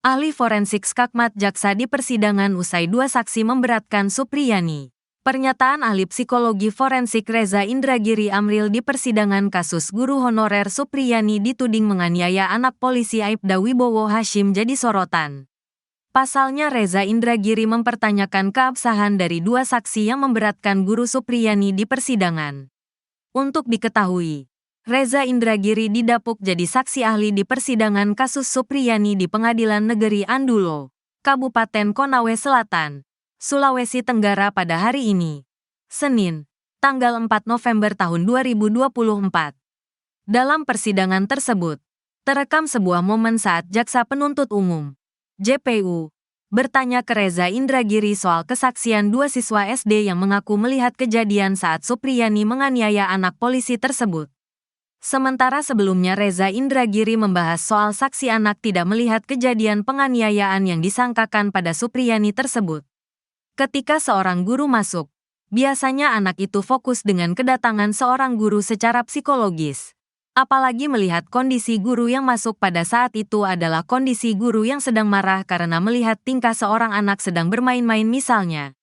Ahli forensik Skakmat Jaksa di persidangan usai dua saksi memberatkan Supriyani. Pernyataan ahli psikologi forensik Reza Indragiri Amril di persidangan kasus guru honorer Supriyani dituding menganiaya anak polisi Aibda Wibowo Hashim jadi sorotan. Pasalnya Reza Indragiri mempertanyakan keabsahan dari dua saksi yang memberatkan guru Supriyani di persidangan. Untuk diketahui, Reza Indragiri didapuk jadi saksi ahli di persidangan kasus Supriyani di Pengadilan Negeri Andulo, Kabupaten Konawe Selatan, Sulawesi Tenggara pada hari ini, Senin, tanggal 4 November tahun 2024. Dalam persidangan tersebut, terekam sebuah momen saat Jaksa Penuntut Umum, JPU, bertanya ke Reza Indragiri soal kesaksian dua siswa SD yang mengaku melihat kejadian saat Supriyani menganiaya anak polisi tersebut. Sementara sebelumnya Reza Indragiri membahas soal saksi anak tidak melihat kejadian penganiayaan yang disangkakan pada Supriyani tersebut. Ketika seorang guru masuk, biasanya anak itu fokus dengan kedatangan seorang guru secara psikologis. Apalagi melihat kondisi guru yang masuk pada saat itu adalah kondisi guru yang sedang marah karena melihat tingkah seorang anak sedang bermain-main misalnya.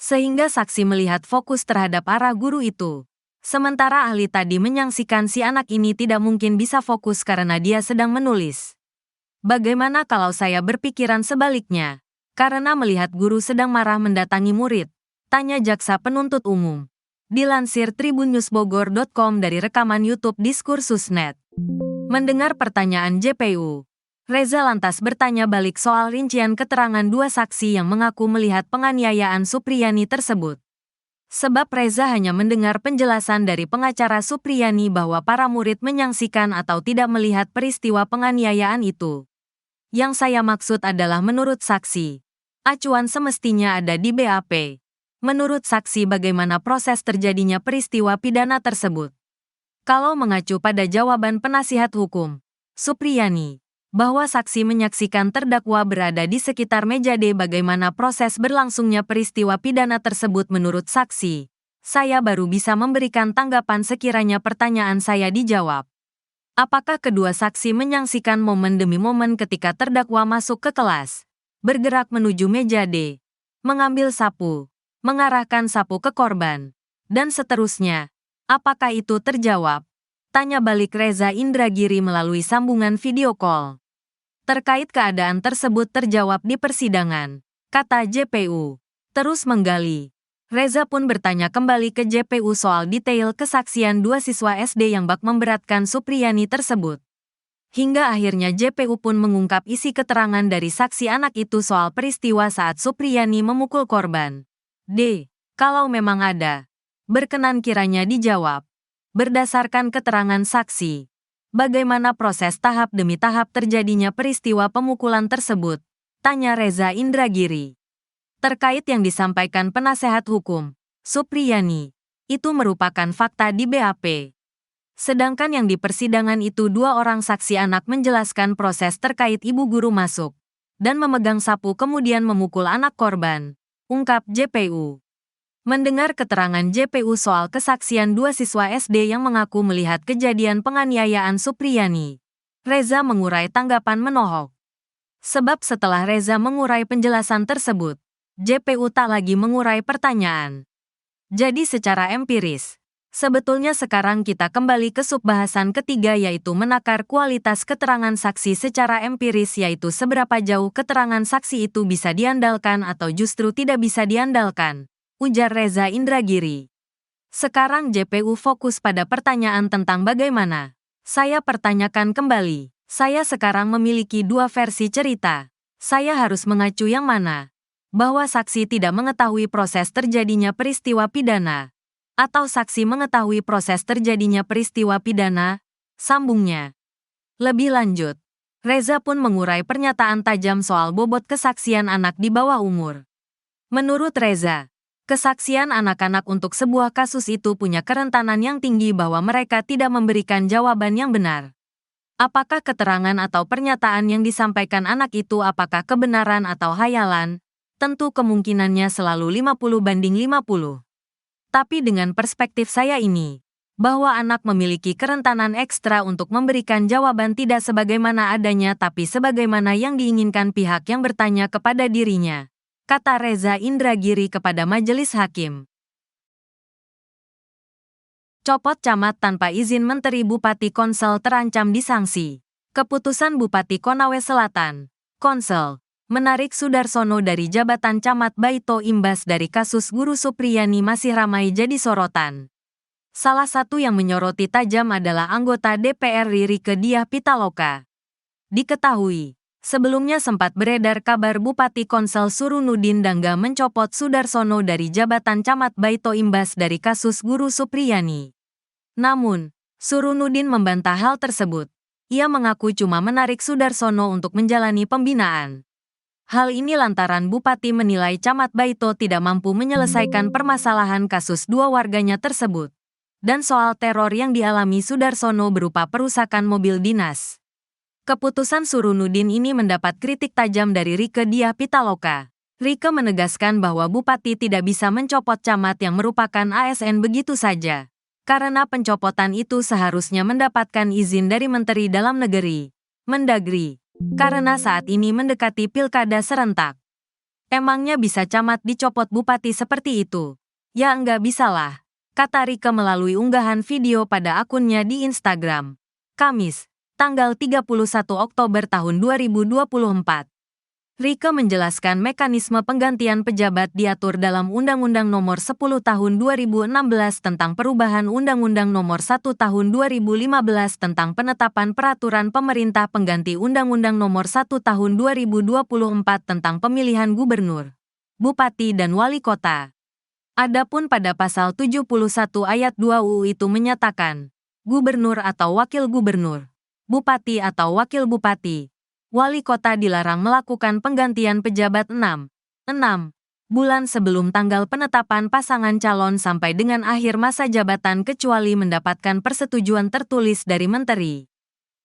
Sehingga saksi melihat fokus terhadap arah guru itu. Sementara ahli tadi menyaksikan si anak ini tidak mungkin bisa fokus karena dia sedang menulis. Bagaimana kalau saya berpikiran sebaliknya? Karena melihat guru sedang marah mendatangi murid, tanya Jaksa Penuntut Umum. Dilansir tribunnews.bogor.com dari rekaman YouTube Diskursus.net. Mendengar pertanyaan JPU, Reza lantas bertanya balik soal rincian keterangan dua saksi yang mengaku melihat penganiayaan Supriyani tersebut. Sebab Reza hanya mendengar penjelasan dari pengacara Supriyani bahwa para murid menyaksikan atau tidak melihat peristiwa penganiayaan itu. Yang saya maksud adalah menurut saksi, acuan semestinya ada di BAP. Menurut saksi bagaimana proses terjadinya peristiwa pidana tersebut. Kalau mengacu pada jawaban penasihat hukum, Supriyani, bahwa saksi menyaksikan terdakwa berada di sekitar meja D bagaimana proses berlangsungnya peristiwa pidana tersebut menurut saksi, saya baru bisa memberikan tanggapan sekiranya pertanyaan saya dijawab. Apakah kedua saksi menyaksikan momen demi momen ketika terdakwa masuk ke kelas, bergerak menuju meja D, mengambil sapu, mengarahkan sapu ke korban, dan seterusnya? Apakah itu terjawab? Tanya balik Reza Indragiri melalui sambungan video call. Terkait keadaan tersebut terjawab di persidangan, kata JPU. Terus menggali, Reza pun bertanya kembali ke JPU soal detail kesaksian dua siswa SD yang bak memberatkan Supriyani tersebut. Hingga akhirnya JPU pun mengungkap isi keterangan dari saksi anak itu soal peristiwa saat Supriyani memukul korban. D. Kalau memang ada, berkenan kiranya dijawab. Berdasarkan keterangan saksi, bagaimana proses tahap demi tahap terjadinya peristiwa pemukulan tersebut? Tanya Reza Indragiri. Terkait yang disampaikan penasehat hukum, Supriyani, itu merupakan fakta di BAP. Sedangkan yang di persidangan itu dua orang saksi anak menjelaskan proses terkait ibu guru masuk dan memegang sapu kemudian memukul anak korban, ungkap JPU. Mendengar keterangan JPU soal kesaksian dua siswa SD yang mengaku melihat kejadian penganiayaan Supriyani, Reza mengurai tanggapan menohok. Sebab setelah Reza mengurai penjelasan tersebut, JPU tak lagi mengurai pertanyaan. Jadi secara empiris, sebetulnya sekarang kita kembali ke subbahasan ketiga yaitu menakar kualitas keterangan saksi secara empiris yaitu seberapa jauh keterangan saksi itu bisa diandalkan atau justru tidak bisa diandalkan, ujar Reza Indragiri. Sekarang JPU fokus pada pertanyaan tentang bagaimana. Saya pertanyakan kembali, saya sekarang memiliki dua versi cerita. Saya harus mengacu yang mana? Bahwa saksi tidak mengetahui proses terjadinya peristiwa pidana, atau saksi mengetahui proses terjadinya peristiwa pidana, sambungnya. Lebih lanjut, Reza pun mengurai pernyataan tajam soal bobot kesaksian anak di bawah umur. Menurut Reza, kesaksian anak-anak untuk sebuah kasus itu punya kerentanan yang tinggi bahwa mereka tidak memberikan jawaban yang benar. Apakah keterangan atau pernyataan yang disampaikan anak itu apakah kebenaran atau hayalan? Tentu kemungkinannya selalu 50-50. Tapi dengan perspektif saya ini, bahwa anak memiliki kerentanan ekstra untuk memberikan jawaban tidak sebagaimana adanya tapi sebagaimana yang diinginkan pihak yang bertanya kepada dirinya, kata Reza Indragiri kepada majelis hakim. Copot camat tanpa izin Menteri Bupati Konsel terancam disanksi. Keputusan Bupati Konawe Selatan, Konsel, menarik Sudarsono dari jabatan camat Baito imbas dari kasus Guru Supriyani masih ramai jadi sorotan. Salah satu yang menyoroti tajam adalah anggota DPR Rieke Diah Pitaloka. Diketahui, sebelumnya sempat beredar kabar Bupati Konsel Surunudin Dangga mencopot Sudarsono dari jabatan camat Baito imbas dari kasus Guru Supriyani. Namun, Surunudin membantah hal tersebut. Ia mengaku cuma menarik Sudarsono untuk menjalani pembinaan. Hal ini lantaran Bupati menilai camat Baito tidak mampu menyelesaikan permasalahan kasus dua warganya tersebut. Dan soal teror yang dialami Sudarsono berupa perusakan mobil dinas. Keputusan Surunudin ini mendapat kritik tajam dari Rieke Diah Pitaloka. Rieke menegaskan bahwa Bupati tidak bisa mencopot camat yang merupakan ASN begitu saja. Karena pencopotan itu seharusnya mendapatkan izin dari Menteri Dalam Negeri, Mendagri. Karena saat ini mendekati pilkada serentak. Emangnya bisa camat dicopot Bupati seperti itu? Ya enggak bisalah, kata Rieke melalui unggahan video pada akunnya di Instagram. Kamis, tanggal 31 Oktober tahun 2024. Rieke menjelaskan mekanisme penggantian pejabat diatur dalam Undang-Undang Nomor 10 Tahun 2016 tentang perubahan Undang-Undang Nomor 1 Tahun 2015 tentang penetapan peraturan pemerintah pengganti Undang-Undang Nomor 1 Tahun 2024 tentang pemilihan gubernur, bupati dan wali kota. Adapun pada pasal 71 ayat 2 UU itu menyatakan, gubernur atau wakil gubernur, bupati atau wakil bupati, wali kota dilarang melakukan penggantian pejabat 6 bulan sebelum tanggal penetapan pasangan calon sampai dengan akhir masa jabatan kecuali mendapatkan persetujuan tertulis dari menteri.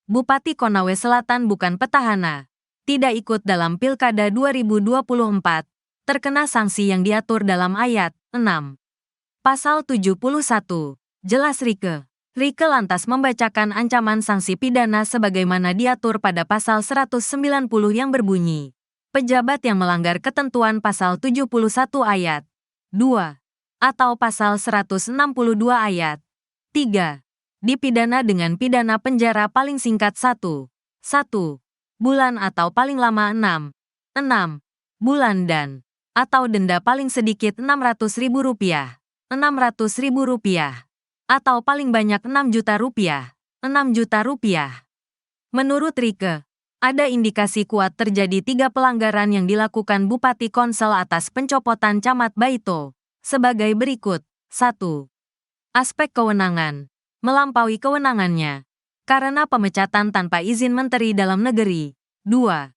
Bupati Konawe Selatan bukan petahana, tidak ikut dalam Pilkada 2024, terkena sanksi yang diatur dalam ayat 6. Pasal 71, jelas Rieke. Rieke lantas membacakan ancaman sanksi pidana sebagaimana diatur pada pasal 190 yang berbunyi, pejabat yang melanggar ketentuan pasal 71 ayat 2 atau pasal 162 ayat 3 dipidana dengan pidana penjara paling singkat 1 bulan atau paling lama 6 bulan dan atau denda paling sedikit Rp600.000 atau paling banyak Rp6 juta. Menurut Rieke, ada indikasi kuat terjadi 3 pelanggaran yang dilakukan Bupati Konsel atas pencopotan camat Baito, sebagai berikut. 1. Aspek kewenangan, melampaui kewenangannya, karena pemecatan tanpa izin Menteri Dalam Negeri. 2.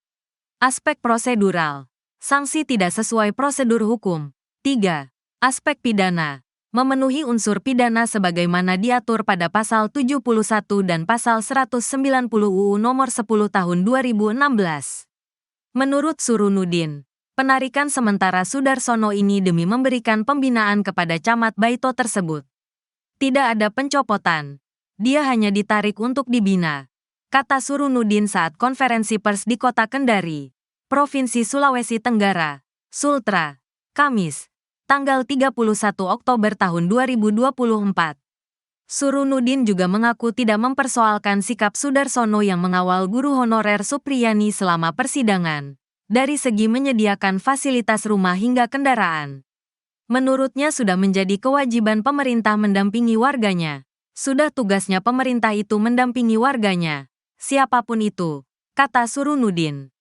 Aspek prosedural, sanksi tidak sesuai prosedur hukum. 3. Aspek pidana, memenuhi unsur pidana sebagaimana diatur pada pasal 71 dan pasal 190 UU Nomor 10 Tahun 2016. Menurut Surunudin, penarikan sementara Sudarsono ini demi memberikan pembinaan kepada camat Baito tersebut. Tidak ada pencopotan, dia hanya ditarik untuk dibina, kata Surunudin saat konferensi pers di Kota Kendari, Provinsi Sulawesi Tenggara, Sultra, Kamis, tanggal 31 Oktober tahun 2024. Surunudin juga mengaku tidak mempersoalkan sikap Sudarsono yang mengawal guru honorer Supriyani selama persidangan, dari segi menyediakan fasilitas rumah hingga kendaraan. Menurutnya sudah menjadi kewajiban pemerintah mendampingi warganya. Sudah tugasnya pemerintah itu mendampingi warganya, siapapun itu, kata Surunudin.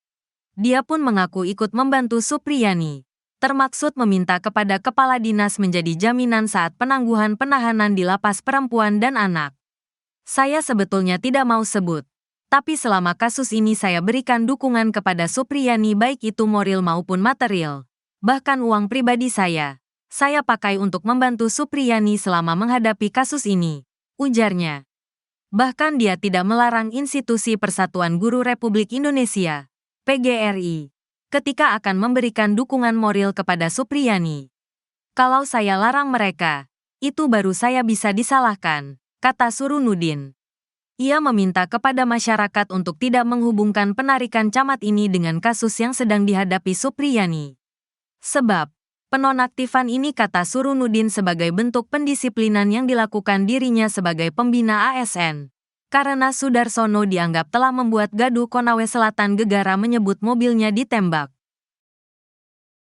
Dia pun mengaku ikut membantu Supriyani, termaksud meminta kepada kepala dinas menjadi jaminan saat penangguhan penahanan di lapas perempuan dan anak. Saya sebetulnya tidak mau sebut, tapi selama kasus ini saya berikan dukungan kepada Supriyani baik itu moral maupun material. Bahkan uang pribadi saya pakai untuk membantu Supriyani selama menghadapi kasus ini, ujarnya. Bahkan dia tidak melarang institusi Persatuan Guru Republik Indonesia, PGRI, ketika akan memberikan dukungan moral kepada Supriyani. Kalau saya larang mereka, itu baru saya bisa disalahkan, kata Surunudin. Ia meminta kepada masyarakat untuk tidak menghubungkan penarikan camat ini dengan kasus yang sedang dihadapi Supriyani. Sebab, penonaktifan ini kata Surunudin sebagai bentuk pendisiplinan yang dilakukan dirinya sebagai pembina ASN. Karena Sudarsono dianggap telah membuat gaduh Konawe Selatan gegara menyebut mobilnya ditembak.